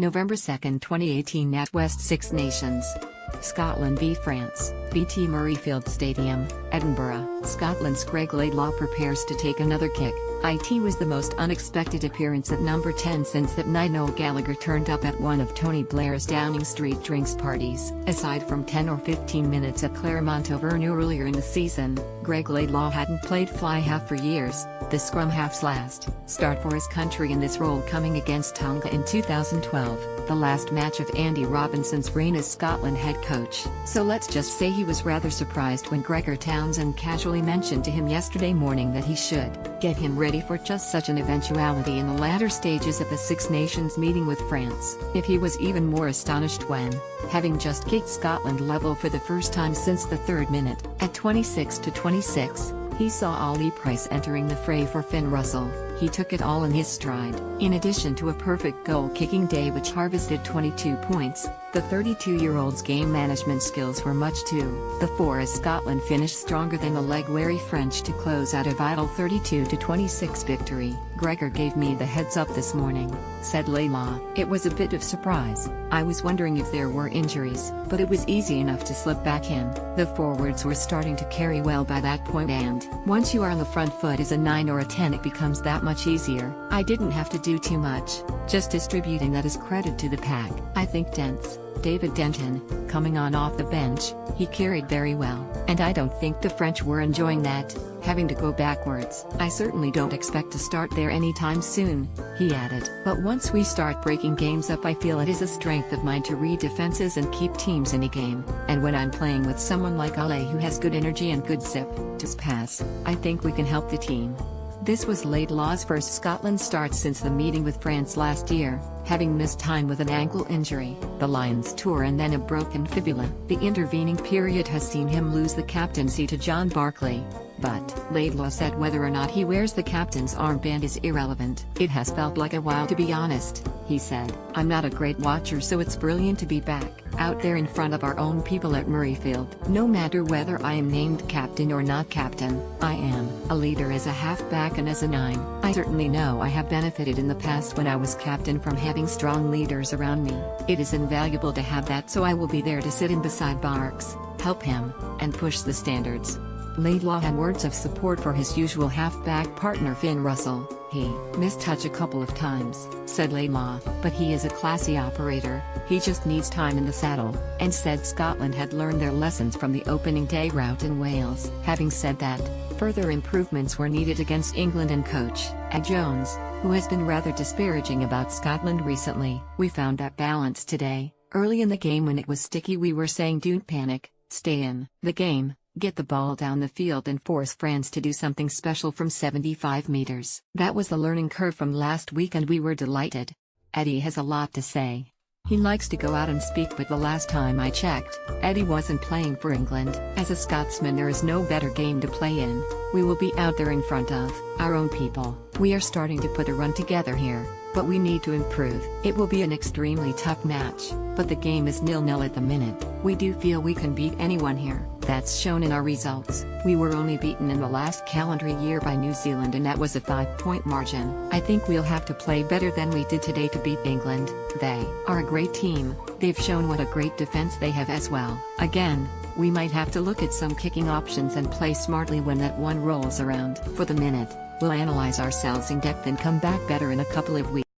November 2, 2018 at West Six Nations. Scotland v France, BT Murrayfield Stadium, Edinburgh. Scotland's Greig Laidlaw prepares to take another kick. It was the most unexpected appearance at number 10 since that night Noel Gallagher turned up at one of Tony Blair's Downing Street drinks parties. Aside from 10 or 15 minutes at Claremont Auvergne earlier in the season, Greig Laidlaw hadn't played fly half for years, the scrum half's last start for his country in this role coming against Tonga in 2012, the last match of Andy Robinson's reign as Scotland head coach. So let's just say he was rather surprised when Gregor Townsend casually mentioned to him yesterday morning that he should get him ready for just such an eventuality in the latter stages of the Six Nations meeting with France. If he was even more astonished when, having just kicked Scotland level for the first time since the third minute, at 26-26, he saw Ollie Price entering the fray for Finn Russell. He took it all in his stride. In addition to a perfect goal-kicking day which harvested 22 points, the 32-year-old's game management skills were much too the fore as Scotland finished stronger than the leg-weary French to close out a vital 32-26 victory. "Gregor gave me the heads-up this morning," said Laidlaw. "It was a bit of surprise. I was wondering if there were injuries, but it was easy enough to slip back in." The forwards were starting to carry well by that point, and once you are on the front foot as a 9 or a 10 it becomes that much easier. I didn't have to do too much, just distributing that is credit to the pack. I think David Denton, coming on off the bench, he carried very well, and I don't think the French were enjoying that, having to go backwards. I certainly don't expect to start there anytime soon," he added. "But once we start breaking games up I feel it is a strength of mine to read defenses and keep teams in a game, and when I'm playing with someone like Ollie who has good energy and good zip to pass, I think we can help the team." This was Laidlaw's first Scotland start since the meeting with France last year, having missed time with an ankle injury, the Lions tour and then a broken fibula. The intervening period has seen him lose the captaincy to John Barclay, but Laidlaw said whether or not he wears the captain's armband is irrelevant. "It has felt like a while to be honest," he said. "I'm not a great watcher so it's brilliant to be back, out there in front of our own people at Murrayfield. No matter whether I am named captain or not captain, I am a leader as a half-back and as a 9. I certainly know I have benefited in the past when I was captain from having strong leaders around me. It is invaluable to have that, so I will be there to sit in beside Barks, help him, and push the standards." Laidlaw had words of support for his usual half-back partner Finn Russell. "He missed touch a couple of times," said Laidlaw, "but he is a classy operator, he just needs time in the saddle," and said Scotland had learned their lessons from the opening day rout in Wales. Having said that, further improvements were needed against England and coach Ed Jones, who has been rather disparaging about Scotland recently. "We found that balance today. Early in the game when it was sticky we were saying don't panic, stay in the game, get the ball down the field and force France to do something special from 75 meters. That was the learning curve from last week and we were delighted." Eddie has a lot to say. He likes to go out and speak, but the last time I checked, Eddie wasn't playing for England. "As a Scotsman there is no better game to play in. We will be out there in front of our own people. We are starting to put a run together here, but we need to improve. It will be an extremely tough match, but the game is 0-0 at the minute. We do feel we can beat anyone here. That's shown in our results. We were only beaten in the last calendar year by New Zealand and that was a 5-point margin. I think we'll have to play better than we did today to beat England. They are a great team. They've shown what a great defense they have as well. Again, we might have to look at some kicking options and play smartly when that one rolls around. For the minute, we'll analyze ourselves in depth and come back better in a couple of weeks."